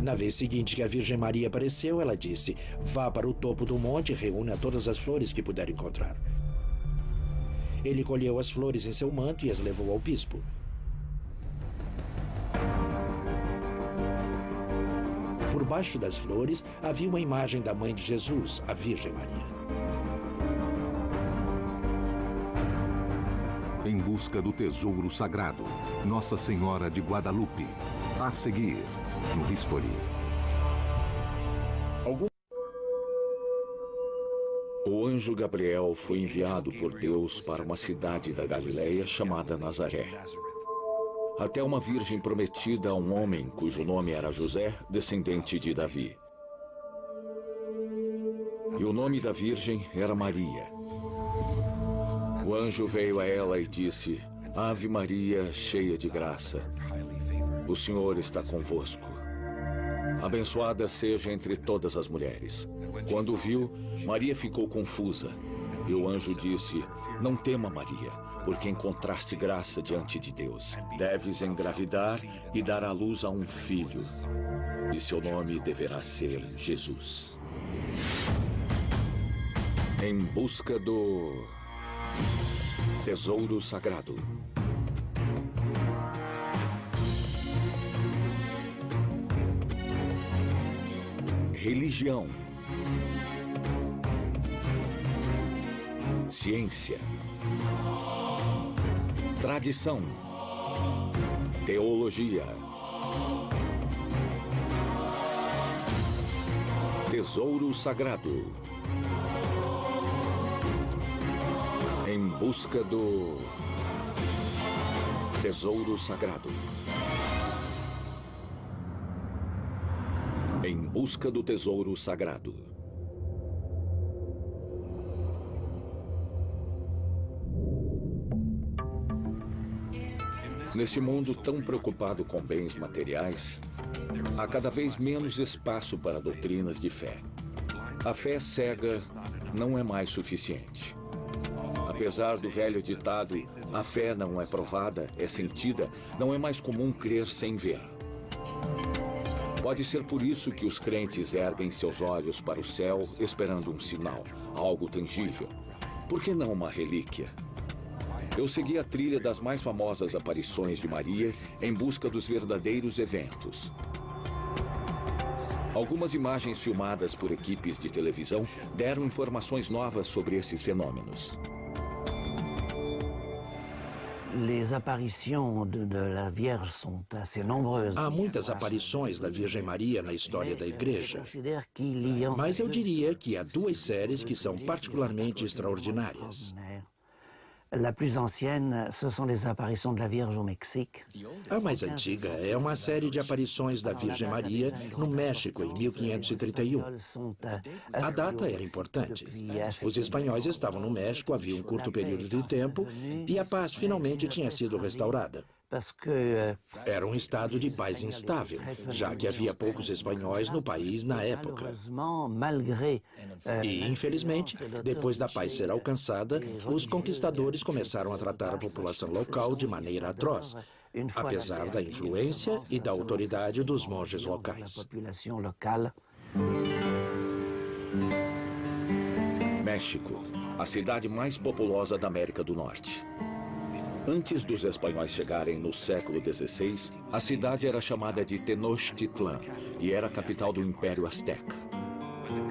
Na vez seguinte que a Virgem Maria apareceu, ela disse: vá para o topo do monte e reúna todas as flores que puder encontrar. Ele colheu as flores em seu manto e as levou ao bispo. Por baixo das flores havia uma imagem da mãe de Jesus, a Virgem Maria. Em busca do tesouro sagrado, Nossa Senhora de Guadalupe. A seguir, no History. O anjo Gabriel foi enviado por Deus para uma cidade da Galileia chamada Nazaré, até uma virgem prometida a um homem cujo nome era José, descendente de Davi. E o nome da virgem era Maria. O anjo veio a ela e disse: Ave Maria, cheia de graça, o Senhor está convosco. Abençoada seja entre todas as mulheres. Quando viu, Maria ficou confusa. E o anjo disse: Não tema, Maria, porque encontraste graça diante de Deus. Deves engravidar e dar à luz a um filho, e seu nome deverá ser Jesus. Em busca do tesouro sagrado. Religião, ciência, tradição, teologia, tesouro sagrado. Em busca do tesouro sagrado. Em busca do tesouro sagrado. Nesse mundo tão preocupado com bens materiais, há cada vez menos espaço para doutrinas de fé. A fé cega não é mais suficiente. Apesar do velho ditado, a fé não é provada, é sentida, não é mais comum crer sem ver. Pode ser por isso que os crentes erguem seus olhos para o céu, esperando um sinal, algo tangível. Por que não uma relíquia? Eu segui a trilha das mais famosas aparições de Maria em busca dos verdadeiros eventos. Algumas imagens filmadas por equipes de televisão deram informações novas sobre esses fenômenos. Há muitas aparições da Virgem Maria na história da Igreja, mas eu diria que há duas séries que são particularmente extraordinárias. La plus ancienne, ce sont les apparitions de la Vierge au Mexique. A mais antiga é uma série de aparições da Virgem Maria no México em 1531. A data era importante. Os espanhóis estavam no México havia um curto período de tempo e a paz finalmente tinha sido restaurada. Era um estado de paz instável, já que havia poucos espanhóis no país na época. E, infelizmente, depois da paz ser alcançada, os conquistadores começaram a tratar a população local de maneira atroz, apesar da influência e da autoridade dos monges locais. México, a cidade mais populosa da América do Norte. Antes dos espanhóis chegarem no século XVI, a cidade era chamada de Tenochtitlan e era a capital do Império Azteca.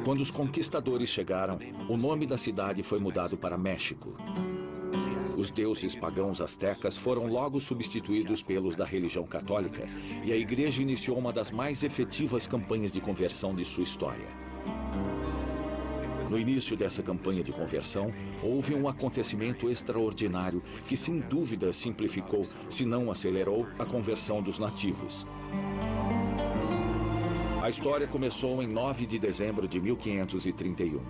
Quando os conquistadores chegaram, o nome da cidade foi mudado para México. Os deuses pagãos aztecas foram logo substituídos pelos da religião católica e a igreja iniciou uma das mais efetivas campanhas de conversão de sua história. No início dessa campanha de conversão, houve um acontecimento extraordinário que, sem dúvida, simplificou, se não acelerou, a conversão dos nativos. A história começou em 9 de dezembro de 1531.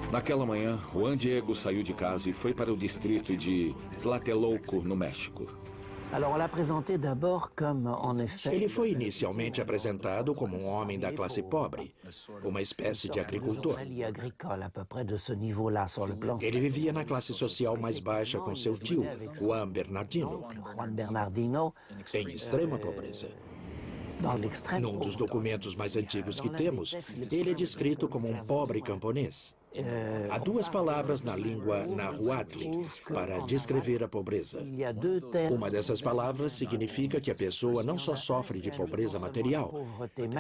Naquela manhã, Juan Diego saiu de casa e foi para o distrito de Tlatelolco, no México. Ele foi inicialmente apresentado como um homem da classe pobre, uma espécie de agricultor. Ele vivia na classe social mais baixa com seu tio, Juan Bernardino, em extrema pobreza. Num dos documentos mais antigos que temos, ele é descrito como um pobre camponês. Há duas palavras na língua nahuatl para descrever a pobreza. Uma dessas palavras significa que a pessoa não só sofre de pobreza material,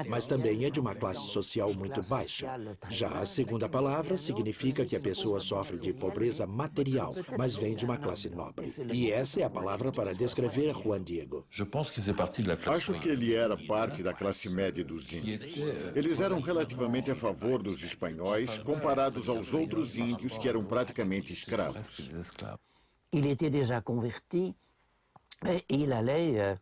mas também é de uma classe social muito baixa. Já a segunda palavra significa que a pessoa sofre de pobreza material, mas vem de uma classe nobre. E essa é a palavra para descrever Juan Diego. Acho que ele era parte da classe média dos índios. Eles eram relativamente a favor dos espanhóis, comparados aos outros índios que eram praticamente escravos. Ele était déjà converti et il allait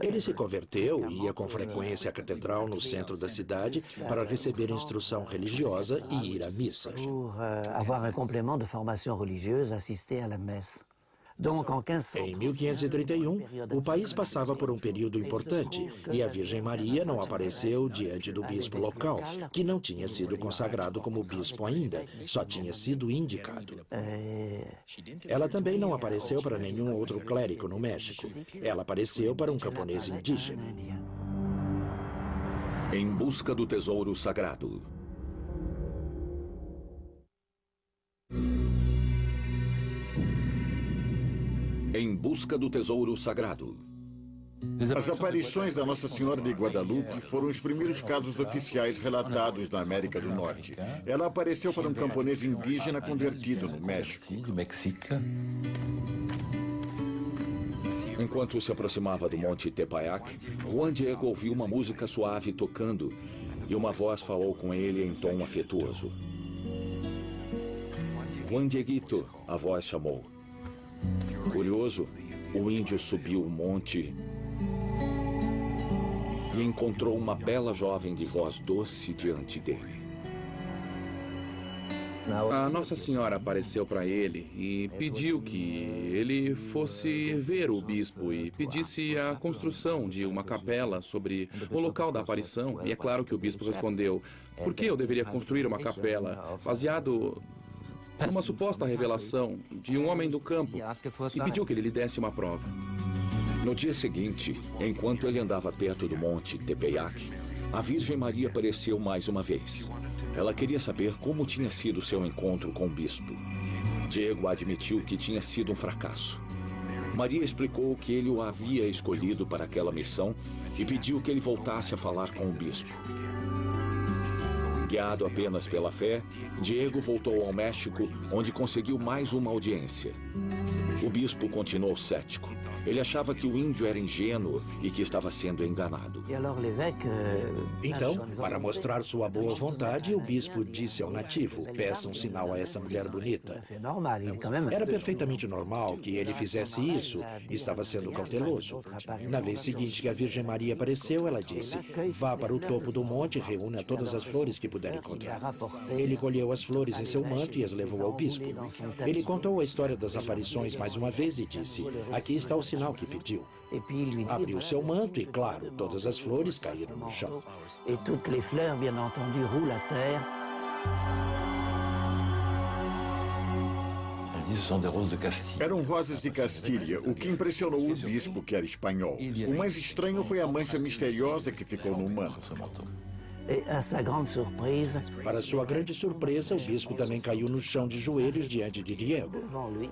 Ele se converteu e ia com frequência à catedral no centro da cidade para receber instrução religiosa e ir à missa. pour avoir un complément de formation religieuse, assister à la messe. Em 1531, o país passava por um período importante e a Virgem Maria não apareceu diante do bispo local, que não tinha sido consagrado como bispo ainda, só tinha sido indicado. Ela também não apareceu para nenhum outro clérigo no México. Ela apareceu para um camponês indígena. Em busca do tesouro sagrado. Em busca do tesouro sagrado. As aparições da Nossa Senhora de Guadalupe foram os primeiros casos oficiais relatados na América do Norte. Ela apareceu para um camponês indígena convertido no México. Enquanto se aproximava do Monte Tepeyac, Juan Diego ouviu uma música suave tocando e uma voz falou com ele em tom afetuoso. Juan Dieguito, a voz chamou. Curioso, o índio subiu o monte e encontrou uma bela jovem de voz doce diante dele. A Nossa Senhora apareceu para ele e pediu que ele fosse ver o bispo e pedisse a construção de uma capela sobre o local da aparição. E é claro que o bispo respondeu: por que eu deveria construir uma capela baseado numa suposta revelação de um homem do campo, e pediu que ele lhe desse uma prova. No dia seguinte, enquanto ele andava perto do Monte Tepeyac, a Virgem Maria apareceu mais uma vez. Ela queria saber como tinha sido seu encontro com o bispo. Diego admitiu que tinha sido um fracasso. Maria explicou que ele o havia escolhido para aquela missão e pediu que ele voltasse a falar com o bispo. Guiado apenas pela fé, Diego voltou ao México, onde conseguiu mais uma audiência. O bispo continuou cético. Ele achava que o índio era ingênuo e que estava sendo enganado. Então, para mostrar sua boa vontade, o bispo disse ao nativo: peça um sinal a essa mulher bonita. Era perfeitamente normal que ele fizesse isso. Estava sendo cauteloso. Na vez seguinte que a Virgem Maria apareceu, ela disse: vá para o topo do monte e reúna todas as flores que puder encontrar. Ele colheu as flores em seu manto e as levou ao bispo. Ele contou a história das aparições mais uma vez e disse: aqui está o sinal que pediu. Abriu seu manto e, claro, todas as flores caíram no chão. Et toutes les fleurs, bien entendu, roulent à terre. Eram rosas de Castilha, o que impressionou o bispo, que era espanhol. O mais estranho foi a mancha misteriosa que ficou no manto. Et à sa grande surprise, Para sua grande surpresa, o bispo também caiu no chão de joelhos diante de Diego, devant lui,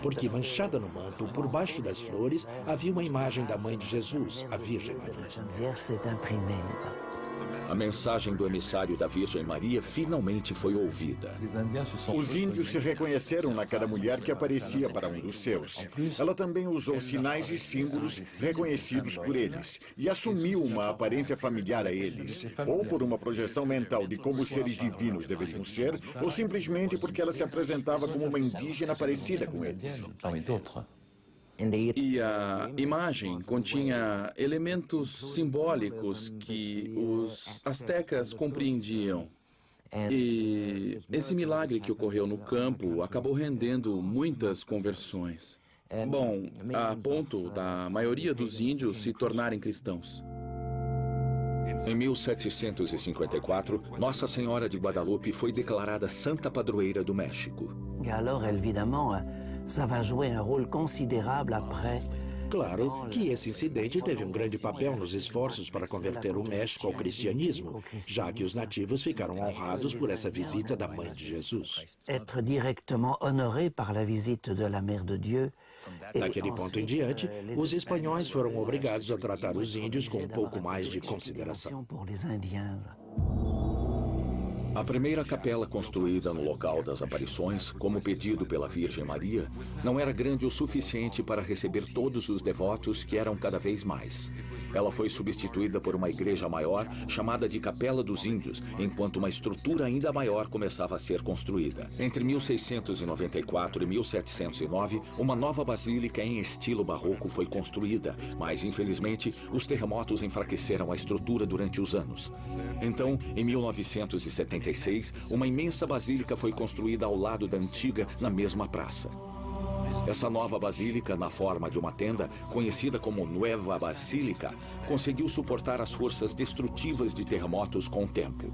porque manchada no manto, por baixo das flores, havia uma imagem da mãe de Jesus, a Virgem Maria. la Sainte Vierge s'est imprimée. A mensagem do emissário da Virgem Maria finalmente foi ouvida. Os índios se reconheceram naquela mulher que aparecia para um dos seus. Ela também usou sinais e símbolos reconhecidos por eles e assumiu uma aparência familiar a eles, ou por uma projeção mental de como os seres divinos deveriam ser, ou simplesmente porque ela se apresentava como uma indígena parecida com eles. E a imagem continha elementos simbólicos que os astecas compreendiam. E esse milagre que ocorreu no campo acabou rendendo muitas conversões. Bom, a ponto da maioria dos índios se tornarem cristãos. Em 1754, Nossa Senhora de Guadalupe foi declarada Santa Padroeira do México. Et alors, évidemment, ça va jouer un rôle considérable après Claro que esse incidente teve um grande papel nos esforços para converter o México ao cristianismo, já que os nativos ficaram honrados por essa visita da Mãe de Jesus. Être directement honoré par la visite de la Mère de Dieu. Daquele ponto em diante, os espanhóis foram obrigados a tratar os índios com um pouco mais de consideração. A primeira capela construída no local das aparições, como pedido pela Virgem Maria, não era grande o suficiente para receber todos os devotos, que eram cada vez mais. Ela foi substituída por uma igreja maior, chamada de Capela dos Índios, enquanto uma estrutura ainda maior começava a ser construída. Entre 1694 e 1709, uma nova basílica em estilo barroco foi construída, mas, infelizmente, os terremotos enfraqueceram a estrutura durante os anos. Então, em 1976, uma imensa basílica foi construída ao lado da antiga, na mesma praça. Essa nova basílica, na forma de uma tenda, conhecida como Nueva Basílica, conseguiu suportar as forças destrutivas de terremotos com o tempo.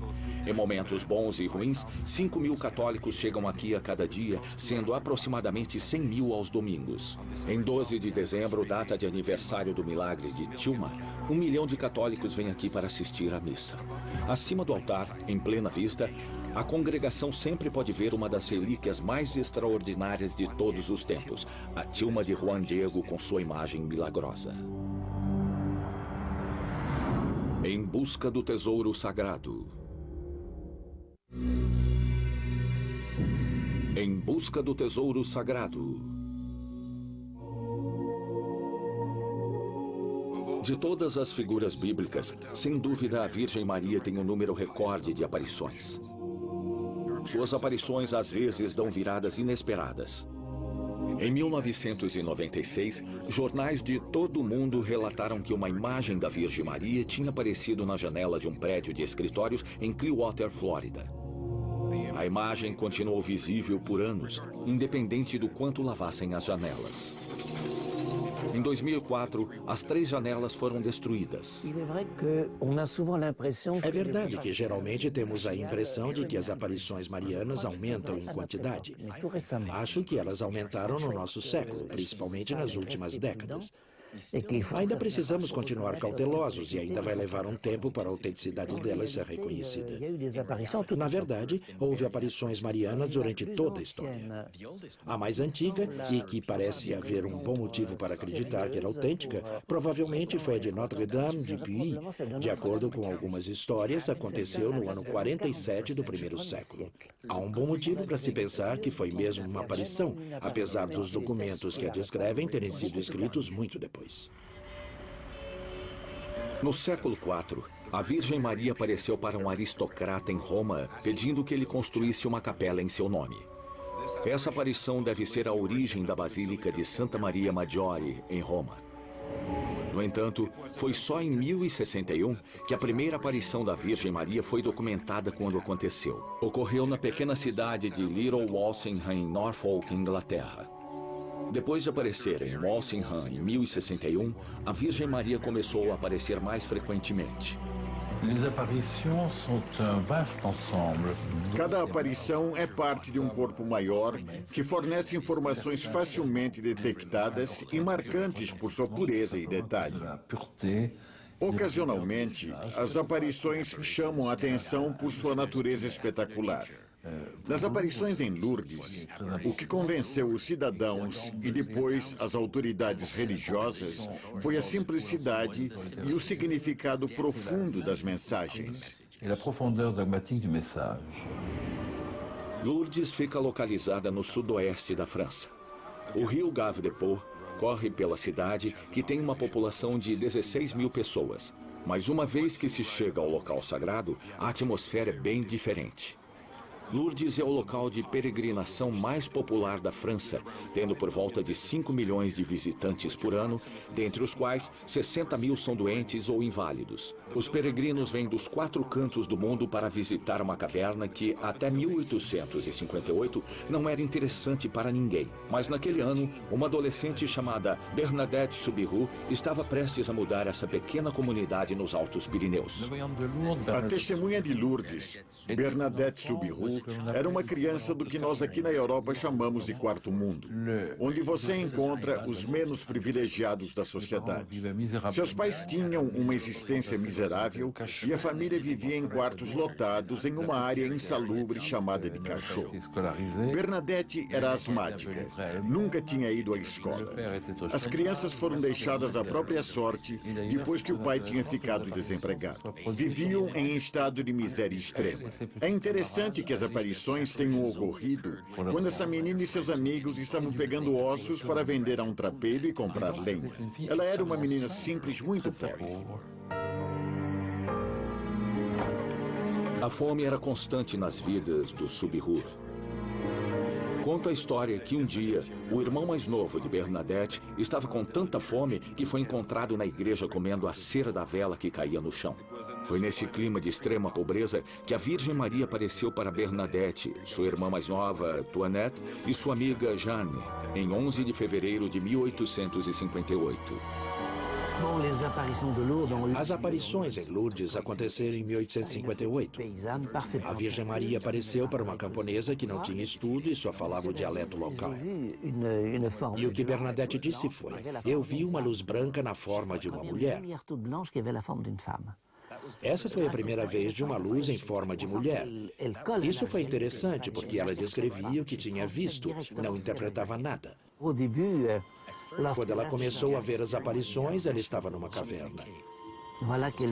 Em momentos bons e ruins, 5.000 católicos chegam aqui a cada dia, sendo aproximadamente 100.000 aos domingos. Em 12 de dezembro, data de aniversário do milagre de Tilma, 1 milhão de católicos vêm aqui para assistir à missa. Acima do altar, em plena vista, a congregação sempre pode ver uma das relíquias mais extraordinárias de todos os tempos, a Tilma de Juan Diego com sua imagem milagrosa. Em busca do tesouro sagrado. Em busca do tesouro sagrado. De todas as figuras bíblicas, sem dúvida a Virgem Maria tem um número recorde de aparições. Suas aparições às vezes dão viradas inesperadas. Em 1996, jornais de todo o mundo relataram que uma imagem da Virgem Maria tinha aparecido na janela de um prédio de escritórios em Clearwater, Flórida. A imagem continuou visível por anos, independente do quanto lavassem as janelas. Em 2004, as 3 janelas foram destruídas. É verdade que geralmente temos a impressão de que as aparições marianas aumentam em quantidade. Acho que elas aumentaram no nosso século, principalmente nas últimas décadas. Ainda precisamos continuar cautelosos e ainda vai levar um tempo para a autenticidade delas ser reconhecida. Na verdade, houve aparições marianas durante toda a história. A mais antiga, e que parece haver um bom motivo para acreditar que era autêntica, provavelmente foi a de Notre-Dame de Puy. De acordo com algumas histórias, aconteceu no ano 47 do primeiro século. Há um bom motivo para se pensar que foi mesmo uma aparição, apesar dos documentos que a descrevem terem sido escritos muito depois. No século IV, a Virgem Maria apareceu para um aristocrata em Roma, pedindo que ele construísse uma capela em seu nome. Essa aparição deve ser a origem da Basílica de Santa Maria Maggiore, em Roma. No entanto, foi só em 1061 que a primeira aparição da Virgem Maria foi documentada quando aconteceu. Ocorreu na pequena cidade de Little Walsingham, em Norfolk, Inglaterra. Depois de aparecer em Walsingham em 1061, a Virgem Maria começou a aparecer mais frequentemente. Cada aparição é parte de um corpo maior que fornece informações facilmente detectadas e marcantes por sua pureza e detalhe. Ocasionalmente, as aparições chamam a atenção por sua natureza espetacular. Nas aparições em Lourdes, o que convenceu os cidadãos e depois as autoridades religiosas foi a simplicidade e o significado profundo das mensagens. Lourdes fica localizada no sudoeste da França. O rio Gave de Pau corre pela cidade, que tem uma população de 16.000 pessoas. Mas uma vez que se chega ao local sagrado, a atmosfera é bem diferente. Lourdes é o local de peregrinação mais popular da França, tendo por volta de 5 milhões de visitantes por ano, dentre os quais 60.000 são doentes ou inválidos. Os peregrinos vêm dos 4 cantos do mundo para visitar uma caverna que, até 1858, não era interessante para ninguém. Mas naquele ano, uma adolescente chamada Bernadette Soubirous estava prestes a mudar essa pequena comunidade nos Altos Pirineus. A testemunha de Lourdes, Bernadette Soubirous, Era uma criança do que nós aqui na Europa chamamos de quarto mundo, onde você encontra os menos privilegiados da sociedade. Seus pais tinham uma existência miserável e a família vivia em quartos lotados em uma área insalubre chamada de cachorro. Bernadette era asmática, nunca tinha ido à escola. As crianças foram deixadas à própria sorte depois que o pai tinha ficado desempregado. Viviam em estado de miséria extrema. É interessante que as aparições tenham ocorrido quando essa menina e seus amigos estavam pegando ossos para vender a um trapeiro e comprar lenha. Ela era uma menina simples, muito pobre. A fome era constante nas vidas do Subhur. Conta a história que um dia, o irmão mais novo de Bernadette estava com tanta fome que foi encontrado na igreja comendo a cera da vela que caía no chão. Foi nesse clima de extrema pobreza que a Virgem Maria apareceu para Bernadette, sua irmã mais nova, Toinette, e sua amiga Jeanne, em 11 de fevereiro de 1858. As aparições em Lourdes aconteceram em 1858. A Virgem Maria apareceu para uma camponesa que não tinha estudo e só falava o dialeto local. E o que Bernadette disse foi: eu vi uma luz branca na forma de uma mulher. Essa foi a primeira vez de uma luz em forma de mulher. Isso foi interessante porque ela descrevia o que tinha visto, não interpretava nada. Quando ela começou a ver as aparições, ela estava numa caverna.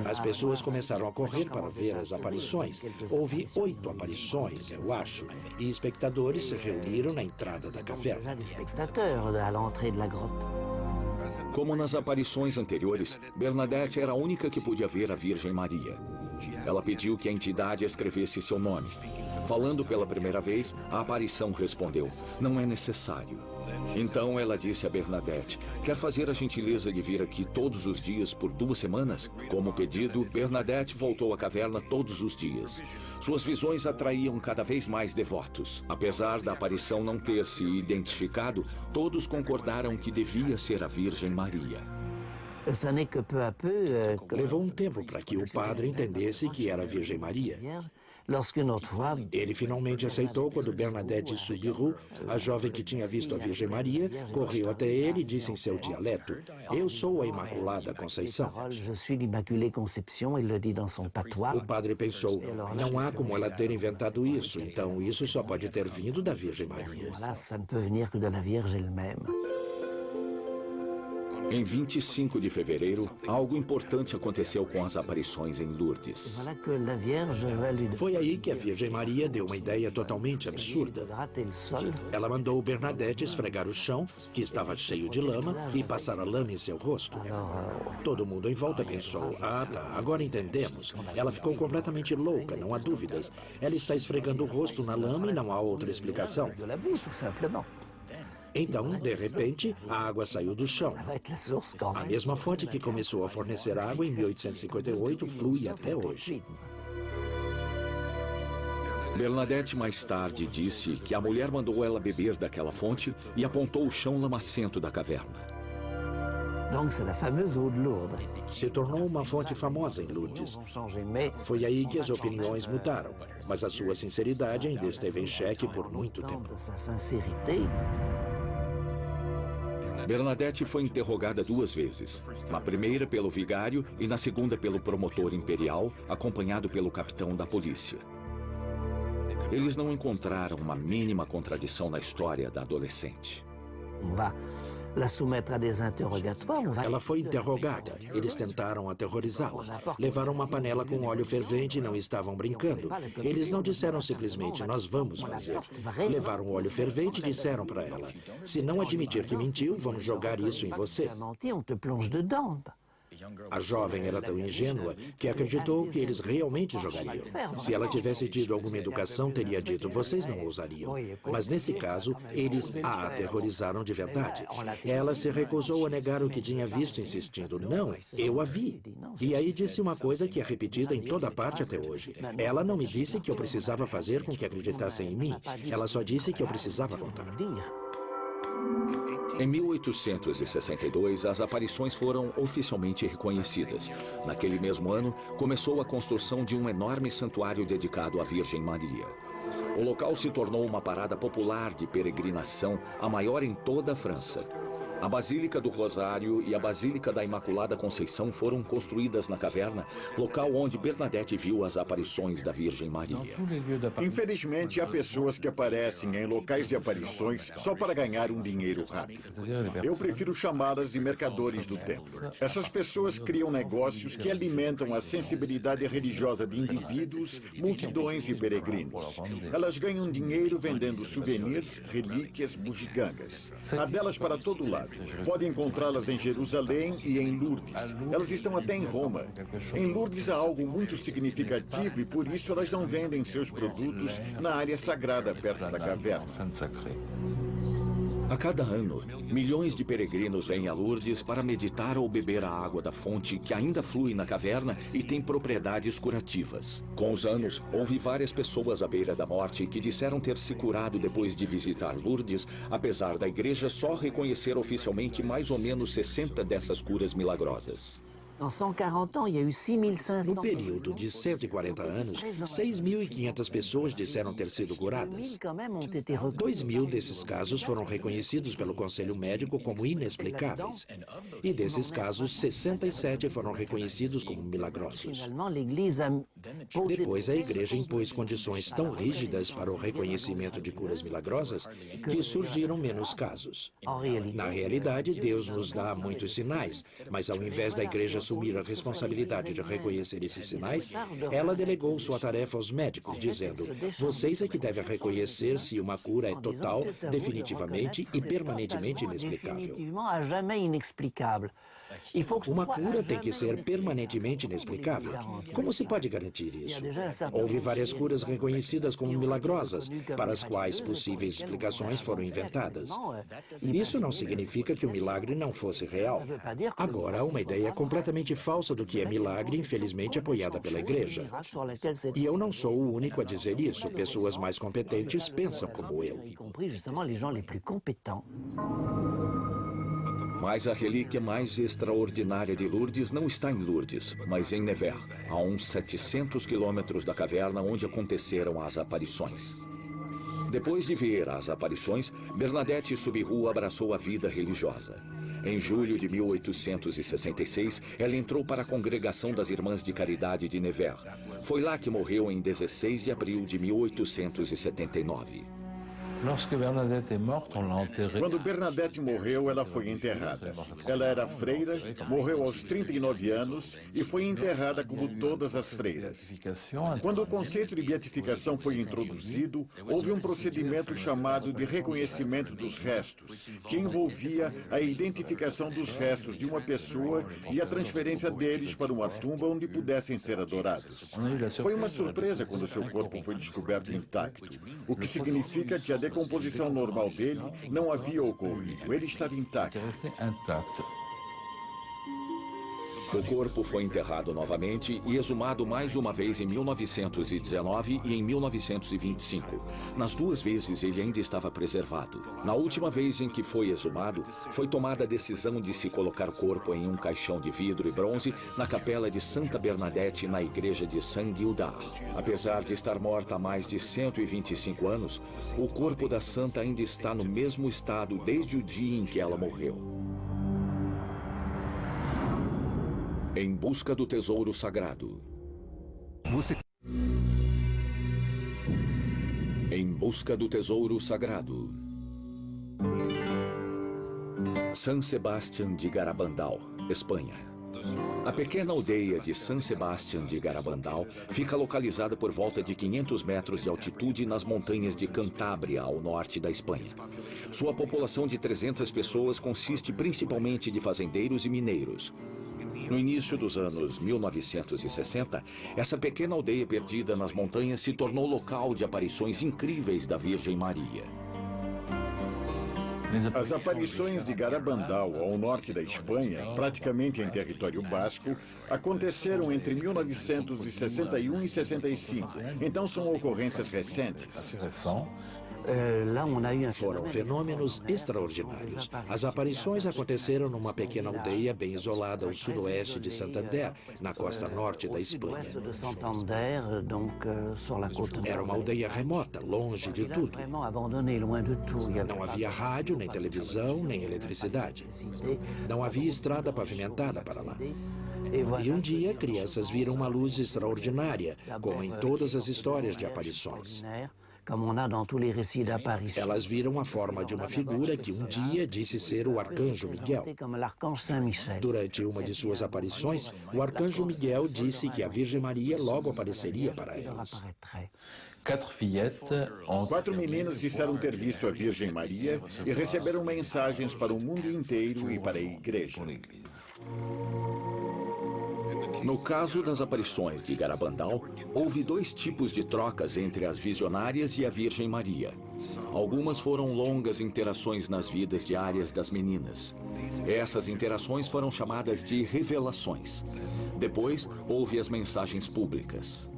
As pessoas começaram a correr para ver as aparições. Houve 8 aparições, eu acho, e espectadores se reuniram na entrada da caverna. Como nas aparições anteriores, Bernadette era a única que podia ver a Virgem Maria. Ela pediu que a entidade escrevesse seu nome. Falando pela primeira vez, a aparição respondeu: não é necessário. Então ela disse a Bernadette: quer fazer a gentileza de vir aqui todos os dias por 2 semanas? Como pedido, Bernadette voltou à caverna todos os dias. Suas visões atraíam cada vez mais devotos. Apesar da aparição não ter se identificado, todos concordaram que devia ser a Virgem Maria. Levou um tempo para que o padre entendesse que era a Virgem Maria. Ele finalmente aceitou quando Bernadette Subhur, a jovem que tinha visto a Virgem Maria, correu até ele e disse em seu dialeto: eu sou a Imaculada Conceição. O padre pensou: não há como ela ter inventado isso, então isso só pode ter vindo da Virgem Maria. Em 25 de fevereiro, algo importante aconteceu com as aparições em Lourdes. Foi aí que a Virgem Maria deu uma ideia totalmente absurda. Ela mandou Bernadette esfregar o chão, que estava cheio de lama, e passar a lama em seu rosto. Todo mundo em volta pensou: ah, tá, agora entendemos. Ela ficou completamente louca, não há dúvidas. Ela está esfregando o rosto na lama e não há outra explicação. Então, de repente, a água saiu do chão. A mesma fonte que começou a fornecer água em 1858 flui até hoje. Bernadette mais tarde disse que a mulher mandou ela beber daquela fonte e apontou o chão lamacento da caverna. Se tornou uma fonte famosa em Lourdes. Foi aí que as opiniões mudaram, mas a sua sinceridade ainda esteve em xeque por muito tempo. Bernadette foi interrogada 2 vezes. Na primeira pelo vigário e na segunda pelo promotor imperial, acompanhado pelo capitão da polícia. Eles não encontraram uma mínima contradição na história da adolescente. Ela foi interrogada. Eles tentaram aterrorizá-la. Levaram uma panela com óleo fervente e não estavam brincando. Eles não disseram simplesmente: nós vamos fazer. Levaram óleo fervente e disseram para ela: se não admitir que mentiu, vamos jogar isso em você. A jovem era tão ingênua que acreditou que eles realmente jogariam. Se ela tivesse tido alguma educação, teria dito: vocês não ousariam. Mas nesse caso, eles a aterrorizaram de verdade. Ela se recusou a negar o que tinha visto, insistindo: não, eu a vi. E aí disse uma coisa que é repetida em toda parte até hoje. Ela não me disse que eu precisava fazer com que acreditassem em mim. Ela só disse que eu precisava contar. Em 1862, as aparições foram oficialmente reconhecidas. Naquele mesmo ano, começou a construção de um enorme santuário dedicado à Virgem Maria. O local se tornou uma parada popular de peregrinação, a maior em toda a França. A Basílica do Rosário e a Basílica da Imaculada Conceição foram construídas na caverna, local onde Bernadette viu as aparições da Virgem Maria. Infelizmente, há pessoas que aparecem em locais de aparições só para ganhar um dinheiro rápido. Eu prefiro chamá-las de mercadores do templo. Essas pessoas criam negócios que alimentam a sensibilidade religiosa de indivíduos, multidões e peregrinos. Elas ganham dinheiro vendendo souvenirs, relíquias, bugigangas. Há delas para todo lado. Pode encontrá-las em Jerusalém e em Lourdes. Elas estão até em Roma. Em Lourdes há algo muito significativo e por isso elas não vendem seus produtos na área sagrada perto da caverna. A cada ano, milhões de peregrinos vêm a Lourdes para meditar ou beber a água da fonte que ainda flui na caverna e tem propriedades curativas. Com os anos, houve várias pessoas à beira da morte que disseram ter se curado depois de visitar Lourdes, apesar da igreja só reconhecer oficialmente mais ou menos 60 dessas curas milagrosas. No período de 140 anos, 6.500 pessoas disseram ter sido curadas. 2.000 desses casos foram reconhecidos pelo Conselho Médico como inexplicáveis. E desses casos, 67 foram reconhecidos como milagrosos. Depois, a Igreja impôs condições tão rígidas para o reconhecimento de curas milagrosas que surgiram menos casos. Na realidade, Deus nos dá muitos sinais, mas ao invés da Igreja assumir a responsabilidade de reconhecer esses sinais, ela delegou sua tarefa aos médicos, dizendo: vocês é que devem reconhecer se uma cura é total, definitivamente e permanentemente inexplicável. Uma cura tem que ser permanentemente inexplicável. Como se pode garantir isso? Houve várias curas reconhecidas como milagrosas, para as quais possíveis explicações foram inventadas. Isso não significa que o milagre não fosse real. Agora, uma ideia completamente falsa do que é milagre, infelizmente apoiada pela Igreja. E eu não sou o único a dizer isso. Pessoas mais competentes pensam como eu. Mas a relíquia mais extraordinária de Lourdes não está em Lourdes, mas em Nevers, a uns 700 quilômetros da caverna onde aconteceram as aparições. Depois de ver as aparições, Bernadette Soubirous abraçou a vida religiosa. Em julho de 1866, ela entrou para a Congregação das Irmãs de Caridade de Nevers. Foi lá que morreu em 16 de abril de 1879. Quando Bernadette morreu, ela foi enterrada. Ela era freira, morreu aos 39 anos e foi enterrada como todas as freiras. Quando o conceito de beatificação foi introduzido, houve um procedimento chamado de reconhecimento dos restos, que envolvia a identificação dos restos de uma pessoa e a transferência deles para uma tumba onde pudessem ser adorados. Foi uma surpresa quando seu corpo foi descoberto intacto, o que significa que a decomposição normal dele não havia ocorrido. Ele estava intacto. O corpo foi enterrado novamente e exumado mais uma vez em 1919 e em 1925. Nas duas vezes, ele ainda estava preservado. Na última vez em que foi exumado, foi tomada a decisão de se colocar o corpo em um caixão de vidro e bronze na capela de Santa Bernadette, na igreja de Saint-Gildard. Apesar de estar morta há mais de 125 anos, o corpo da santa ainda está no mesmo estado desde o dia em que ela morreu. Em busca do tesouro sagrado. Em busca do tesouro sagrado. San Sebastián de Garabandal, Espanha. A pequena aldeia de San Sebastián de Garabandal fica localizada por volta de 500 metros de altitude nas montanhas de Cantábria, ao norte da Espanha. Sua população de 300 pessoas consiste principalmente de fazendeiros e mineiros. No início dos anos 1960, essa pequena aldeia perdida nas montanhas se tornou local de aparições incríveis da Virgem Maria. As aparições de Garabandal, ao norte da Espanha, praticamente em território basco, aconteceram entre 1961 e 65. Então são ocorrências recentes. Foram fenômenos extraordinários. As aparições aconteceram numa pequena aldeia bem isolada ao sudoeste de Santander, na costa norte da Espanha. Era uma aldeia remota, longe de tudo. Não havia rádio, nem televisão, nem eletricidade. Não havia estrada pavimentada para lá. E um dia, crianças viram uma luz extraordinária, como em todas as histórias de aparições. Elas viram a forma de uma figura que um dia disse ser o Arcanjo Miguel. Durante uma de suas aparições, o Arcanjo Miguel disse que a Virgem Maria logo apareceria para elas. 4 meninas disseram ter visto a Virgem Maria e receberam mensagens para o mundo inteiro e para a igreja. No caso das aparições de Garabandal, houve 2 tipos de trocas entre as visionárias e a Virgem Maria. Algumas foram longas interações nas vidas diárias das meninas. Essas interações foram chamadas de revelações. Depois, houve as mensagens públicas.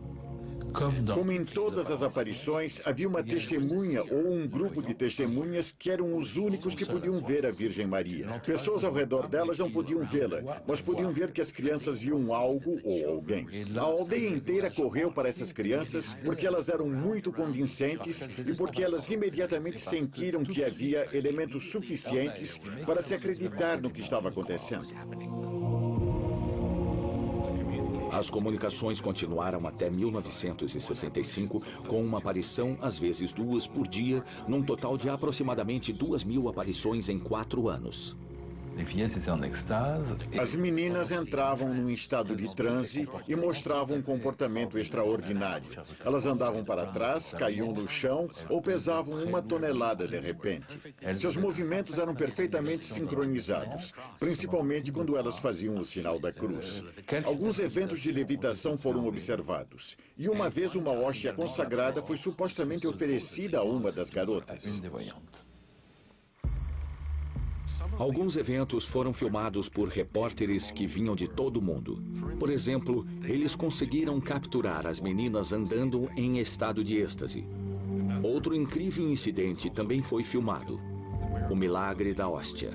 Como em todas as aparições, havia uma testemunha ou um grupo de testemunhas que eram os únicos que podiam ver a Virgem Maria. Pessoas ao redor delas não podiam vê-la, mas podiam ver que as crianças viam algo ou alguém. A aldeia inteira correu para essas crianças porque elas eram muito convincentes e porque elas imediatamente sentiram que havia elementos suficientes para se acreditar no que estava acontecendo. As comunicações continuaram até 1965, com uma aparição, às vezes 2 por dia, num total de aproximadamente 2.000 aparições em 4 anos. As meninas entravam num estado de transe e mostravam um comportamento extraordinário. Elas andavam para trás, caíam no chão ou pesavam 1 tonelada de repente. Seus movimentos eram perfeitamente sincronizados, principalmente quando elas faziam o sinal da cruz. Alguns eventos de levitação foram observados. E uma vez uma hóstia consagrada foi supostamente oferecida a uma das garotas. Alguns eventos foram filmados por repórteres que vinham de todo o mundo. Por exemplo, eles conseguiram capturar as meninas andando em estado de êxtase. Outro incrível incidente também foi filmado: o milagre da hóstia.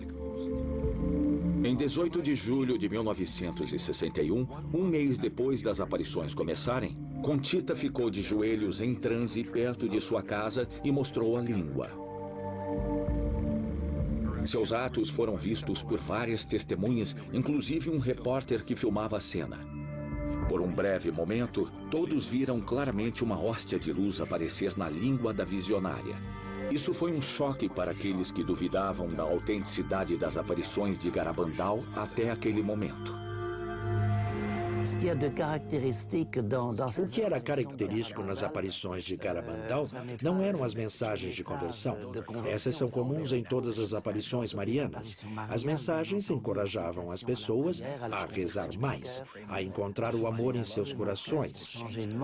Em 18 de julho de 1961, um mês depois das aparições começarem, Conchita ficou de joelhos em transe perto de sua casa e mostrou a língua. Seus atos foram vistos por várias testemunhas, inclusive um repórter que filmava a cena. Por um breve momento, todos viram claramente uma hóstia de luz aparecer na língua da visionária. Isso foi um choque para aqueles que duvidavam da autenticidade das aparições de Garabandal até aquele momento. O que era característico nas aparições de Garabandal não eram as mensagens de conversão. Essas são comuns em todas as aparições marianas. As mensagens encorajavam as pessoas a rezar mais, a encontrar o amor em seus corações,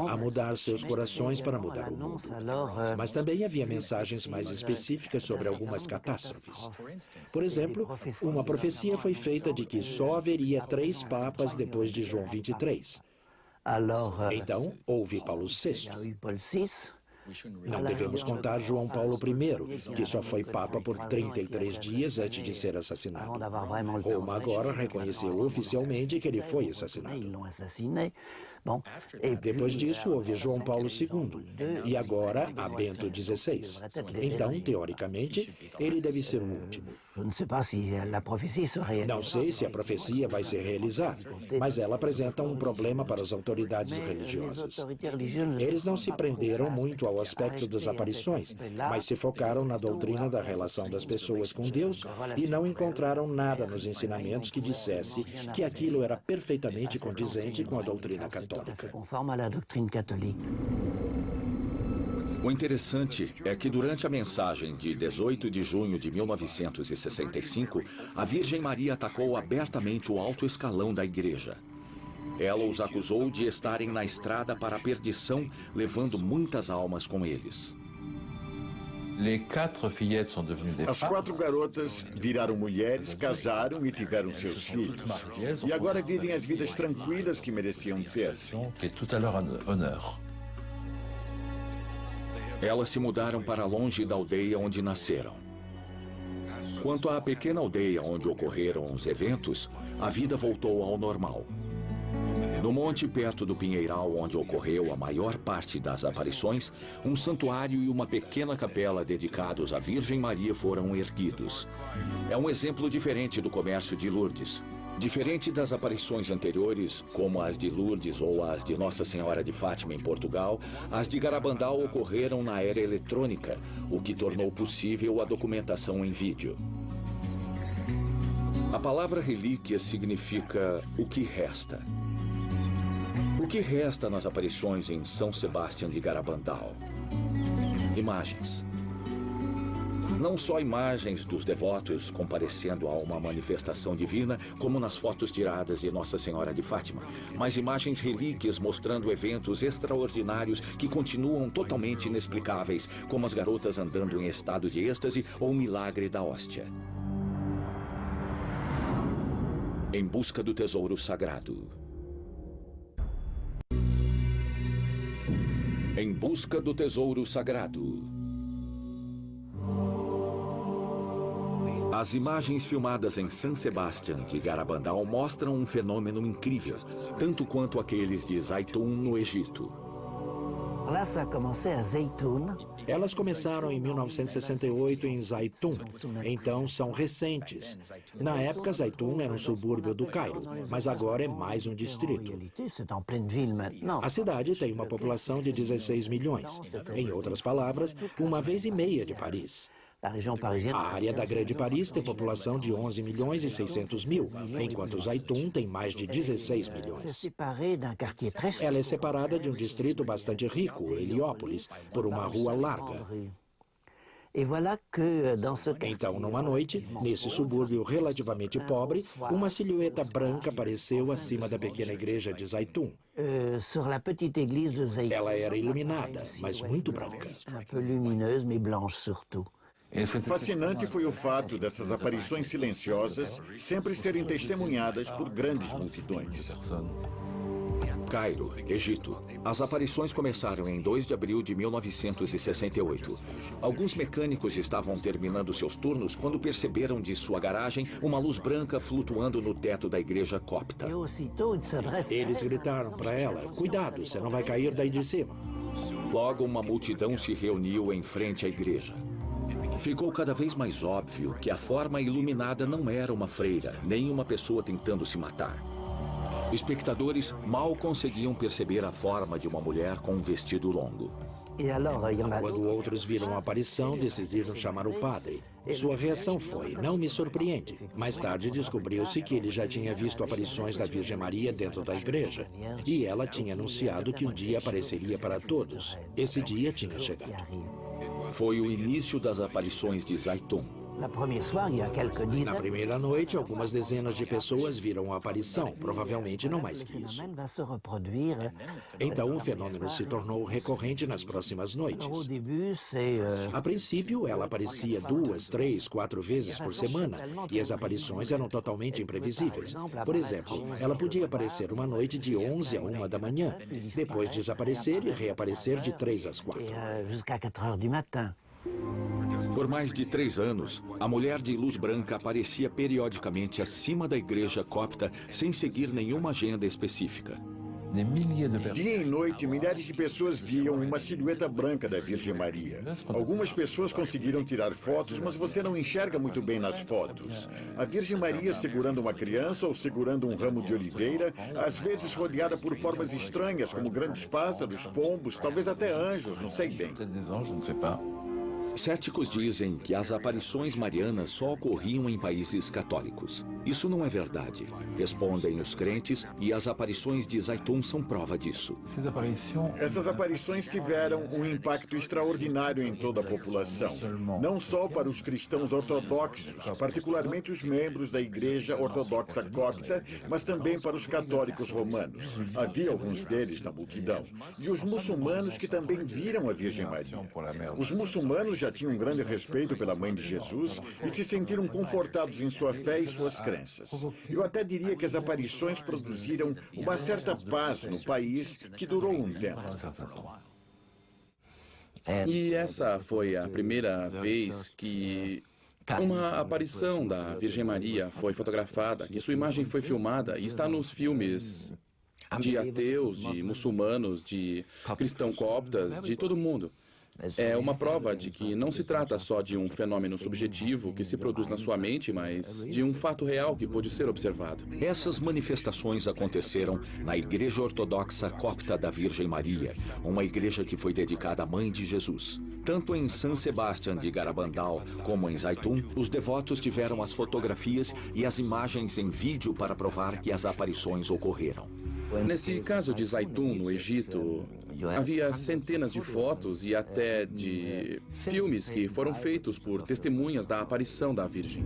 a mudar seus corações para mudar o mundo. Mas também havia mensagens mais específicas sobre algumas catástrofes. Por exemplo, uma profecia foi feita de que só haveria 3 papas depois de João 23. Então, houve Paulo VI. Não devemos contar João Paulo I, que só foi Papa por 33 dias antes de ser assassinado. Roma agora reconheceu oficialmente que ele foi assassinado. Depois disso, houve João Paulo II e agora há Bento XVI. Então, teoricamente, ele deve ser o último. Não sei se a profecia vai se realizar, mas ela apresenta um problema para as autoridades religiosas. Eles não se prenderam muito ao aspecto das aparições, mas se focaram na doutrina da relação das pessoas com Deus e não encontraram nada nos ensinamentos que dissesse que aquilo era perfeitamente condizente com a doutrina católica. O interessante é que durante a mensagem de 18 de junho de 1965, a Virgem Maria atacou abertamente o alto escalão da igreja. Ela os acusou de estarem na estrada para a perdição, levando muitas almas com eles. As 4 garotas viraram mulheres, casaram e tiveram seus filhos. E agora vivem as vidas tranquilas que mereciam ter. Elas se mudaram para longe da aldeia onde nasceram. Quanto à pequena aldeia onde ocorreram os eventos, a vida voltou ao normal. No monte perto do Pinheiral, onde ocorreu a maior parte das aparições, um santuário e uma pequena capela dedicados à Virgem Maria foram erguidos. É um exemplo diferente do comércio de Lourdes. Diferente das aparições anteriores, como as de Lourdes ou as de Nossa Senhora de Fátima em Portugal, as de Garabandal ocorreram na era eletrônica, o que tornou possível a documentação em vídeo. A palavra relíquia significa o que resta. O que resta nas aparições em São Sebastião de Garabandal? Imagens. Não só imagens dos devotos comparecendo a uma manifestação divina, como nas fotos tiradas de Nossa Senhora de Fátima, mas imagens relíquias mostrando eventos extraordinários que continuam totalmente inexplicáveis, como as garotas andando em estado de êxtase ou o milagre da hóstia. Em busca do tesouro sagrado. Em busca do tesouro sagrado. As imagens filmadas em San Sebastián de Garabandal mostram um fenômeno incrível, tanto quanto aqueles de Zaytun, no Egito. Elas começaram em 1968 em Zaytun, então são recentes. Na época, Zaytun era um subúrbio do Cairo, mas agora é mais um distrito. A cidade tem uma população de 16 milhões. Em outras palavras, uma vez e meia de Paris. A área da Grande Paris tem população de 11 milhões e 600 mil, enquanto Zaytun tem mais de 16 milhões. Ela é separada de um distrito bastante rico, Heliópolis, por uma rua larga. Então, numa noite, nesse subúrbio relativamente pobre, uma silhueta branca apareceu acima da pequena igreja de Zaytun. Ela era iluminada, mas muito branca. Fascinante foi o fato dessas aparições silenciosas sempre serem testemunhadas por grandes multidões. Cairo, Egito. As aparições começaram em 2 de abril de 1968. Alguns mecânicos estavam terminando seus turnos quando perceberam de sua garagem uma luz branca flutuando no teto da igreja copta. Eles gritaram para ela: "Cuidado, você não vai cair daí de cima." Logo, uma multidão se reuniu em frente à igreja. Ficou cada vez mais óbvio que a forma iluminada não era uma freira, nem uma pessoa tentando se matar. Espectadores mal conseguiam perceber a forma de uma mulher com um vestido longo. Quando outros viram a aparição, decidiram chamar o padre. Sua reação foi: "Não me surpreende." Mais tarde descobriu-se que ele já tinha visto aparições da Virgem Maria dentro da igreja. E ela tinha anunciado que um dia apareceria para todos. Esse dia tinha chegado. Foi o início das aparições de Zaytun. Na primeira noite, algumas dezenas de pessoas viram a aparição, provavelmente não mais que isso. Então, o fenômeno se tornou recorrente nas próximas noites. A princípio, ela aparecia 2, 3, 4 vezes por semana, e as aparições eram totalmente imprevisíveis. Por exemplo, ela podia aparecer uma noite de 11 a 1 da manhã, depois desaparecer e reaparecer de 3 às 4. Por mais de 3 anos, a mulher de luz branca aparecia periodicamente acima da igreja copta sem seguir nenhuma agenda específica. Dia e noite, milhares de pessoas viam uma silhueta branca da Virgem Maria. Algumas pessoas conseguiram tirar fotos, mas você não enxerga muito bem nas fotos. A Virgem Maria segurando uma criança ou segurando um ramo de oliveira, às vezes rodeada por formas estranhas, como grandes pássaros, pombos, talvez até anjos, não sei bem. Céticos dizem que as aparições marianas só ocorriam em países católicos. Isso não é verdade, respondem os crentes, e as aparições de Zaytun são prova disso. Essas aparições tiveram um impacto extraordinário em toda a população. Não só para os cristãos ortodoxos, particularmente os membros da Igreja Ortodoxa Copta, mas também para os católicos romanos. Havia alguns deles na multidão. E os muçulmanos que também viram a Virgem Maria. Os muçulmanos já tinham um grande respeito pela Mãe de Jesus e se sentiram confortados em sua fé e suas crenças. Eu até diria que as aparições produziram uma certa paz no país que durou um tempo. E essa foi a primeira vez que uma aparição da Virgem Maria foi fotografada, que sua imagem foi filmada e está nos filmes de ateus, de muçulmanos, de cristãos coptas, de todo mundo. É uma prova de que não se trata só de um fenômeno subjetivo que se produz na sua mente, mas de um fato real que pôde ser observado. Essas manifestações aconteceram na Igreja Ortodoxa Copta da Virgem Maria, uma igreja que foi dedicada à Mãe de Jesus. Tanto em San Sebastián de Garabandal como em Zaitun, os devotos tiveram as fotografias e as imagens em vídeo para provar que as aparições ocorreram. Nesse caso de Zaitun, no Egito, havia centenas de fotos e até de filmes que foram feitos por testemunhas da aparição da Virgem.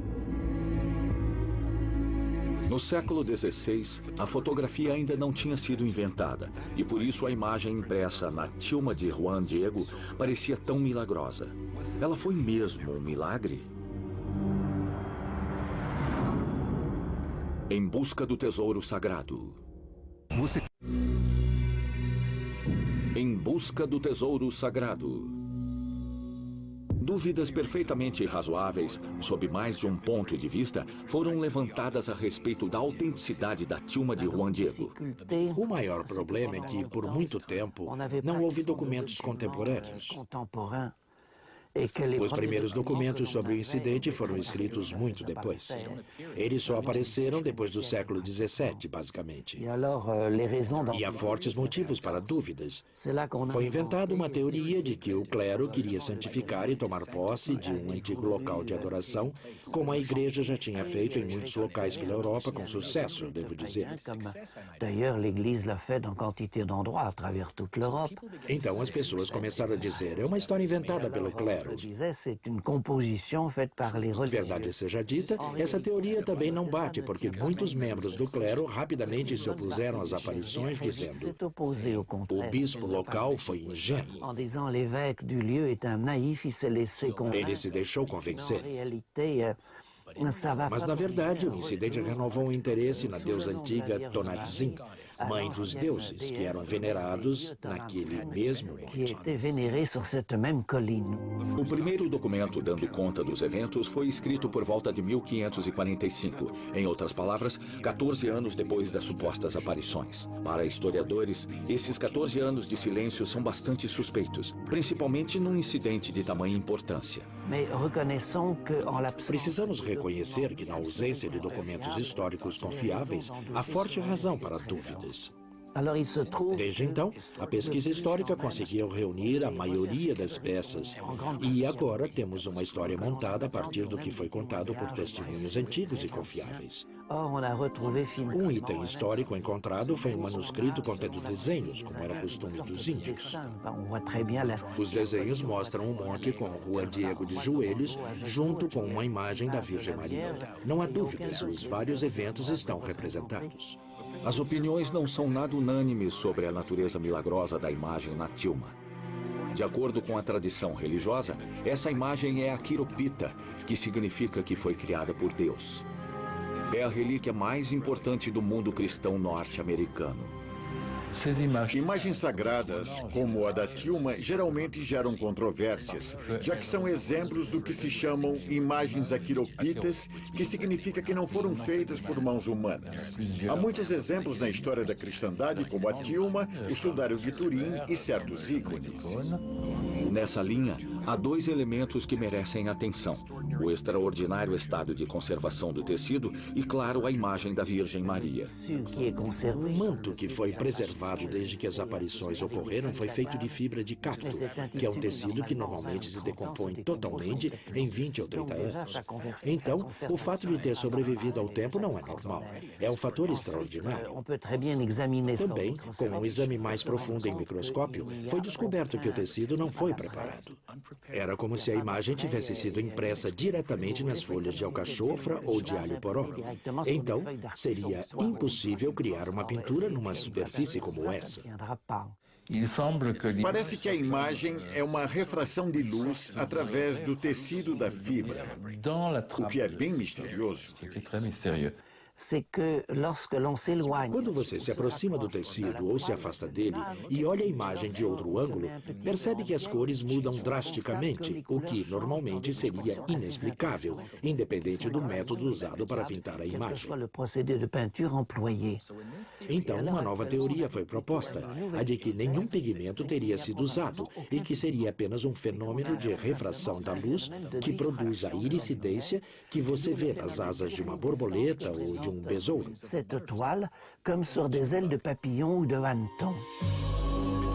No século XVI, a fotografia ainda não tinha sido inventada, e por isso a imagem impressa na tilma de Juan Diego parecia tão milagrosa. Ela foi mesmo um milagre? Em busca do tesouro sagrado. Em busca do tesouro sagrado. Dúvidas perfeitamente razoáveis, sob mais de um ponto de vista, foram levantadas a respeito da autenticidade da tilma de Juan Diego. O maior problema é que, por muito tempo, não houve documentos contemporâneos. Os primeiros documentos sobre o incidente foram escritos muito depois. Eles só apareceram depois do século XVII, basicamente. E há fortes motivos para dúvidas. Foi inventada uma teoria de que o clero queria santificar e tomar posse de um antigo local de adoração, como a igreja já tinha feito em muitos locais pela Europa, com sucesso, devo dizer. Então as pessoas começaram a dizer, é uma história inventada pelo clero. Verdade seja dita, essa teoria também não bate, porque muitos membros do clero rapidamente se opuseram às aparições, dizendo o bispo local foi ingênuo. Ele se deixou convencer. Mas, na verdade, o incidente renovou o interesse na deusa antiga Tonantzin, mãe dos deuses, que eram venerados naquele mesmo monte. O primeiro documento dando conta dos eventos foi escrito por volta de 1545. Em outras palavras, 14 anos depois das supostas aparições. Para historiadores, esses 14 anos de silêncio são bastante suspeitos, principalmente num incidente de tamanha importância. Precisamos reconhecer que, na ausência de documentos históricos confiáveis, há forte razão para dúvidas. Desde então, a pesquisa histórica conseguiu reunir a maioria das peças. E agora temos uma história montada a partir do que foi contado por testemunhos antigos e confiáveis. Um item histórico encontrado foi um manuscrito contendo desenhos, como era costume dos índios. Os desenhos mostram um monte com Juan Diego de joelhos, junto com uma imagem da Virgem Maria. Não há dúvidas, os vários eventos estão representados. As opiniões não são nada unânimes sobre a natureza milagrosa da imagem na tilma. De acordo com a tradição religiosa, essa imagem é a quiropita, que significa que foi criada por Deus. É a relíquia mais importante do mundo cristão norte-americano. Imagens sagradas, como a da tilma, geralmente geram controvérsias, já que são exemplos do que se chamam imagens aquiropitas, que significa que não foram feitas por mãos humanas. Há muitos exemplos na história da cristandade, como a tilma, o sudário de Turim e certos ícones. Nessa linha, há dois elementos que merecem atenção: o extraordinário estado de conservação do tecido e, claro, a imagem da Virgem Maria. O manto que foi preservado desde que as aparições ocorreram foi feito de fibra de cacto, que é um tecido que normalmente se decompõe totalmente em 20 ou 30 anos. Então, o fato de ter sobrevivido ao tempo não é normal. É um fator extraordinário. Também, com um exame mais profundo em microscópio, foi descoberto que o tecido não foi preparado. Era como se a imagem tivesse sido impressa diretamente nas folhas de alcachofra ou de alho poró. Então, seria impossível criar uma pintura numa superfície como essa. Parece que a imagem é uma refração de luz através do tecido da fibra, o que é bem misterioso. Quando você se aproxima do tecido ou se afasta dele e olha a imagem de outro ângulo, percebe que as cores mudam drasticamente, o que normalmente seria inexplicável, independente do método usado para pintar a imagem. Então, uma nova teoria foi proposta, a de que nenhum pigmento teria sido usado e que seria apenas um fenômeno de refração da luz que produz a irisidência que você vê nas asas de uma borboleta ou de um besouro. Cette toile, comme sur des ailes de papillon ou de hanneton.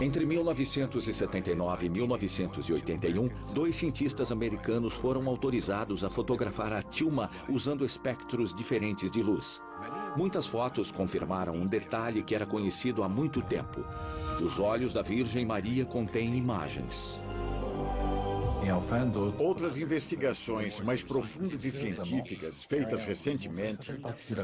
Entre 1979 e 1981, 2 cientistas americanos foram autorizados a fotografar a tilma usando espectros diferentes de luz. Muitas fotos confirmaram um detalhe que era conhecido há muito tempo. Os olhos da Virgem Maria contêm imagens. Outras investigações mais profundas e científicas, feitas recentemente,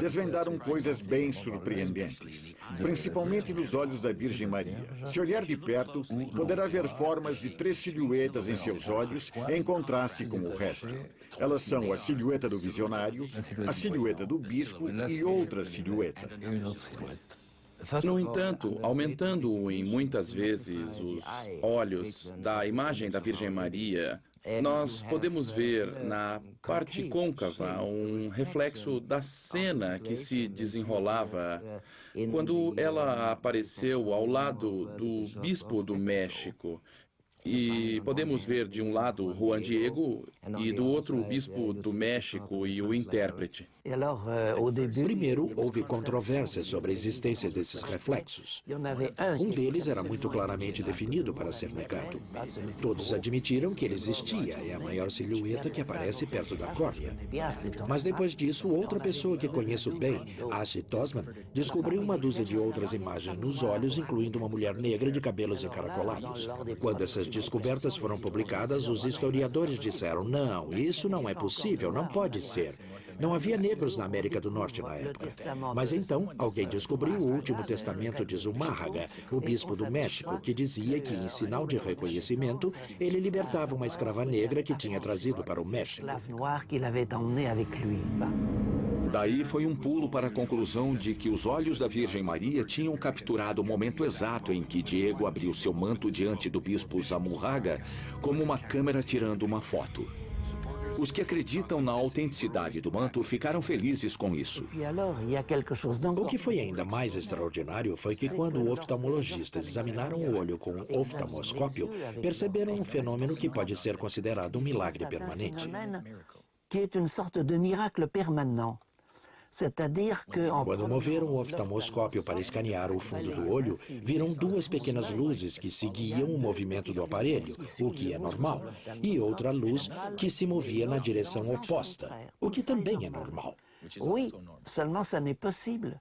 desvendaram coisas bem surpreendentes, principalmente nos olhos da Virgem Maria. Se olhar de perto, poderá ver formas de 3 silhuetas em seus olhos em contraste com o resto. Elas são a silhueta do visionário, a silhueta do bispo e outra silhueta. No entanto, aumentando em muitas vezes os olhos da imagem da Virgem Maria, nós podemos ver na parte côncava um reflexo da cena que se desenrolava quando ela apareceu ao lado do bispo do México. E podemos ver de um lado Juan Diego e do outro o bispo do México e o intérprete. Primeiro, houve controvérsia sobre a existência desses reflexos. Um deles era muito claramente definido para ser negado. Todos admitiram que ele existia, é a maior silhueta que aparece perto da córnea. Mas depois disso, outra pessoa que conheço bem, Ashley Tosman, descobriu uma dúzia de outras imagens nos olhos, incluindo uma mulher negra de cabelos encaracolados. Quando essas descobertas foram publicadas, os historiadores disseram: não, isso não é possível, não pode ser. Não havia negros na América do Norte na época. Mas então, alguém descobriu o Último Testamento de Zumárraga, o bispo do México, que dizia que, em sinal de reconhecimento, ele libertava uma escrava negra que tinha trazido para o México. Daí foi um pulo para a conclusão de que os olhos da Virgem Maria tinham capturado o momento exato em que Diego abriu seu manto diante do bispo Zamurraga, como uma câmera tirando uma foto. Os que acreditam na autenticidade do manto ficaram felizes com isso. O que foi ainda mais extraordinário foi que, quando oftalmologistas examinaram o olho com um oftalmoscópio, perceberam um fenômeno que pode ser considerado um milagre permanente. Quando moveram o oftalmoscópio para escanear o fundo do olho, viram 2 pequenas luzes que seguiam o movimento do aparelho, o que é normal, e outra luz que se movia na direção oposta, o que também é normal. Oui, seulement ça n'est possible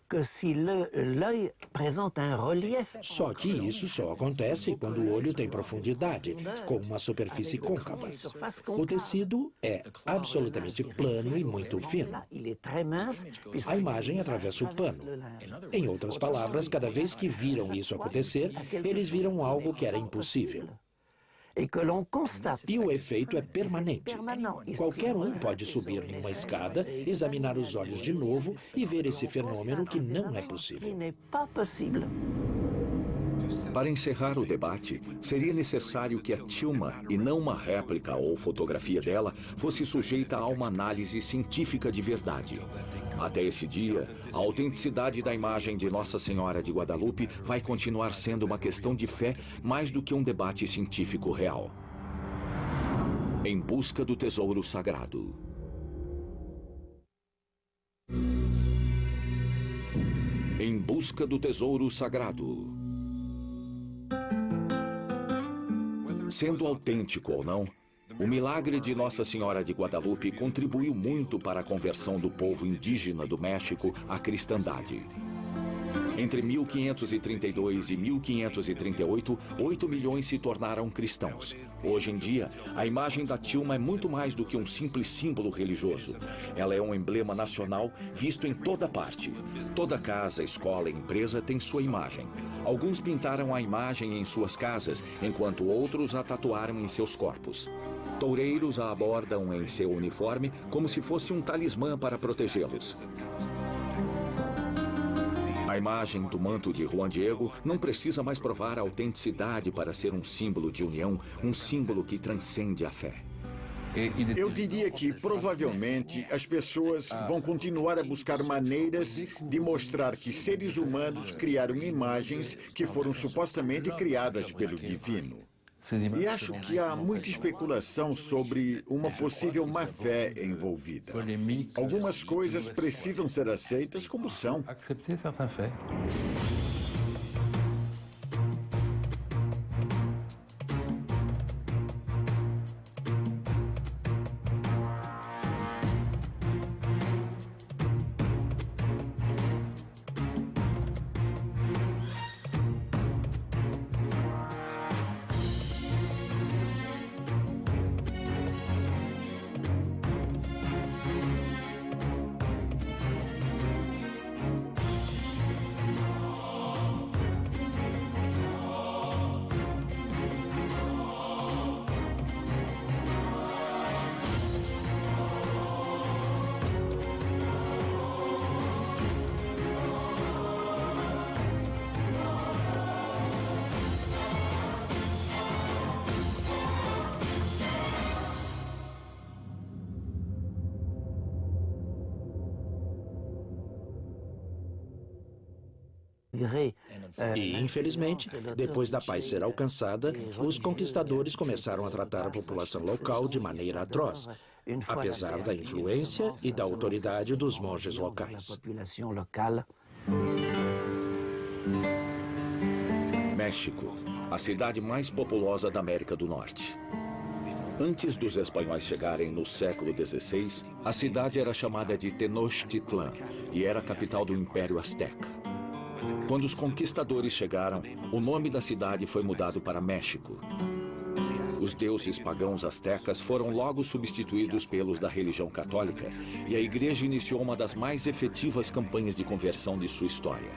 que si l'œil présente un relief. Só que isso só acontece quando o olho tem profundidade, com uma superfície côncava. O tecido é absolutamente plano e muito fino. A imagem atravessa o pano. Em outras palavras, cada vez que viram isso acontecer, eles viram algo que era impossível. E o efeito é permanente. Qualquer um pode subir numa escada, examinar os olhos de novo e ver esse fenômeno que não é possível. Para encerrar o debate, seria necessário que a tilma, e não uma réplica ou fotografia dela, fosse sujeita a uma análise científica de verdade. Até esse dia, a autenticidade da imagem de Nossa Senhora de Guadalupe vai continuar sendo uma questão de fé mais do que um debate científico real. Em busca do tesouro sagrado. Em busca do tesouro sagrado. Sendo autêntico ou não, o milagre de Nossa Senhora de Guadalupe contribuiu muito para a conversão do povo indígena do México à cristandade. Entre 1532 e 1538, 8 milhões se tornaram cristãos. Hoje em dia, a imagem da tilma é muito mais do que um simples símbolo religioso. Ela é um emblema nacional visto em toda parte. Toda casa, escola e empresa tem sua imagem. Alguns pintaram a imagem em suas casas, enquanto outros a tatuaram em seus corpos. Toureiros a abordam em seu uniforme como se fosse um talismã para protegê-los. A imagem do manto de Juan Diego não precisa mais provar a autenticidade para ser um símbolo de união, um símbolo que transcende a fé. Eu diria que, provavelmente, as pessoas vão continuar a buscar maneiras de mostrar que seres humanos criaram imagens que foram supostamente criadas pelo divino. E acho que há muita especulação sobre uma possível má-fé envolvida. Algumas coisas precisam ser aceitas como são. E, infelizmente, depois da paz ser alcançada, os conquistadores começaram a tratar a população local de maneira atroz, apesar da influência e da autoridade dos monges locais. México, a cidade mais populosa da América do Norte. Antes dos espanhóis chegarem no século XVI, a cidade era chamada de Tenochtitlan e era a capital do Império Azteca. Quando os conquistadores chegaram, o nome da cidade foi mudado para México. Os deuses pagãos aztecas foram logo substituídos pelos da religião católica e a igreja iniciou uma das mais efetivas campanhas de conversão de sua história.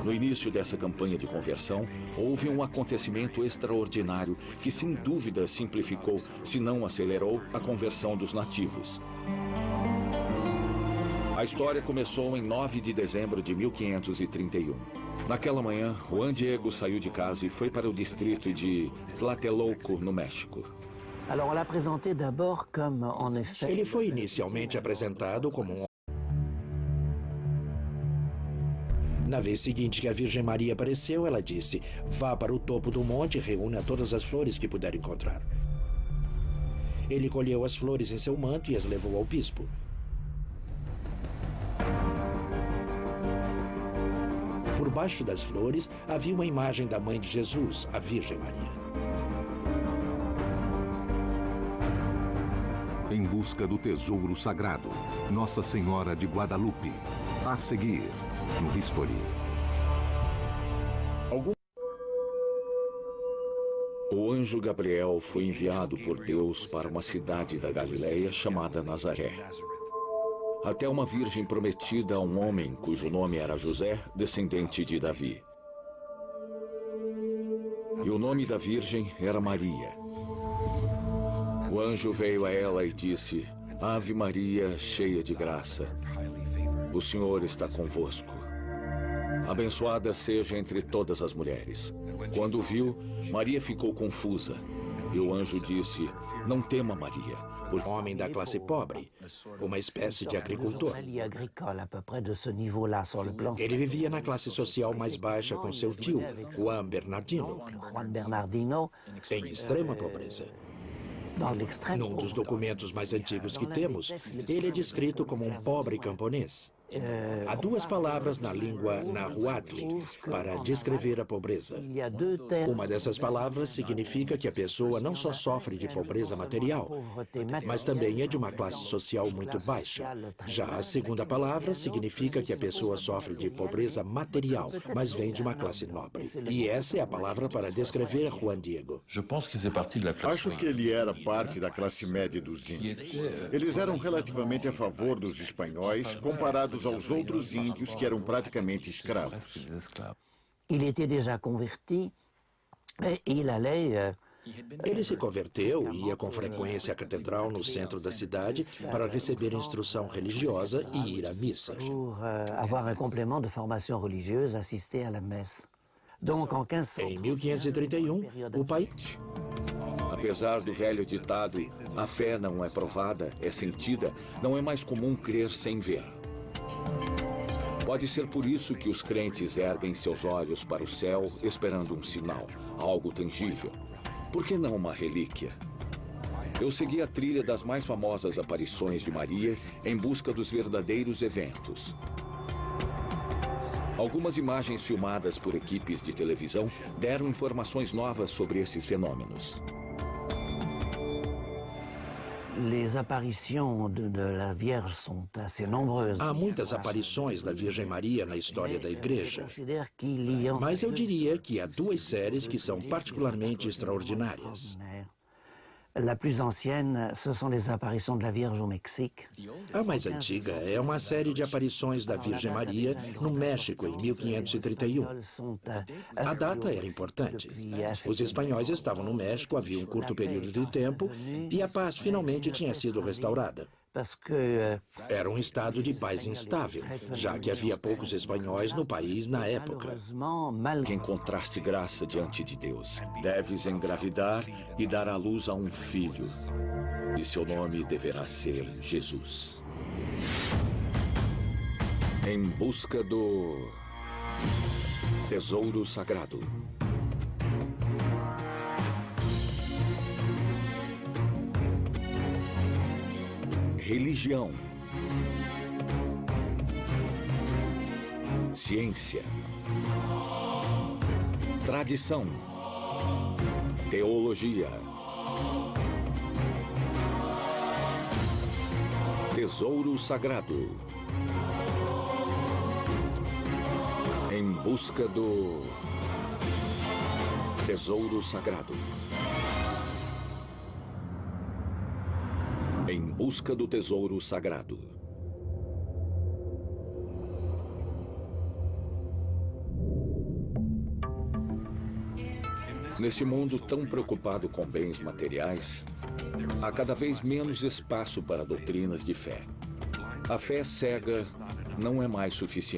No início dessa campanha de conversão, houve um acontecimento extraordinário que, sem dúvida, simplificou, se não acelerou, a conversão dos nativos. A história começou em 9 de dezembro de 1531. Naquela manhã, Juan Diego saiu de casa e foi para o distrito de Tlatelolco, no México. Ele foi inicialmente apresentado como um... Na vez seguinte que a Virgem Maria apareceu, ela disse: "Vá para o topo do monte e reúna todas as flores que puder encontrar." Ele colheu as flores em seu manto e as levou ao bispo. Por baixo das flores havia uma imagem da mãe de Jesus, a Virgem Maria. Em busca do tesouro sagrado, Nossa Senhora de Guadalupe. A seguir, no History. O anjo Gabriel foi enviado por Deus para uma cidade da Galileia chamada Nazaré. Até uma virgem prometida a um homem cujo nome era José, descendente de Davi. E o nome da virgem era Maria. O anjo veio a ela e disse: "Ave Maria, cheia de graça, o Senhor está convosco. Abençoada seja entre todas as mulheres." Quando viu, Maria ficou confusa. E o anjo disse: "Não tema, Maria, porque Homem da classe pobre, uma espécie de agricultor. Ele vivia na classe social mais baixa com seu tio, Juan Bernardino, em extrema pobreza. Num dos documentos mais antigos que temos, ele é descrito como um pobre camponês. Há duas palavras na língua nahuatl para descrever a pobreza. Uma dessas palavras significa que a pessoa não só sofre de pobreza material, mas também é de uma classe social muito baixa. Já a segunda palavra significa que a pessoa sofre de pobreza material, mas vem de uma classe nobre. E essa é a palavra para descrever Juan Diego. Acho que ele era parte da classe média dos índios. Eles eram relativamente a favor dos espanhóis, comparados aos outros índios que eram praticamente escravos. Il était déjà converti et il allait Ele se converteu e ia com frequência à catedral no centro da cidade para receber instrução religiosa e ir à missa. Pour avoir un complément de formation religieuse, assister à la messe. Donc, en 1500, Em 1531, o país... Apesar do velho ditado, a fé não é provada, é sentida, não é mais comum crer sem ver. Pode ser por isso que os crentes erguem seus olhos para o céu esperando um sinal, algo tangível. Por que não uma relíquia? Eu segui a trilha das mais famosas aparições de Maria em busca dos verdadeiros eventos. Algumas imagens filmadas por equipes de televisão deram informações novas sobre esses fenômenos. les apparitions de la Vierge sont assez nombreuses. Há muitas aparições da Virgem Maria na história da Igreja. Considère qu'il y en Mas eu diria que há duas séries que são particularmente extraordinárias. La plus ancienne, ce sont les apparitions de la Vierge au Mexique. A mais antiga é uma série de aparições da Virgem Maria no México em 1531. A data era importante. Os espanhóis estavam no México havia um curto período de tempo e a paz finalmente tinha sido restaurada. Era um estado de paz instável, já que havia poucos espanhóis no país na época. Que encontraste graça diante de Deus. Deves engravidar e dar à luz a um filho. E seu nome deverá ser Jesus. Em busca do tesouro sagrado. Religião, ciência, tradição, teologia, tesouro sagrado, em busca do tesouro sagrado. Em busca do tesouro sagrado. Neste mundo tão preocupado com bens materiais, há cada vez menos espaço para doutrinas de fé. A fé cega não é mais suficiente.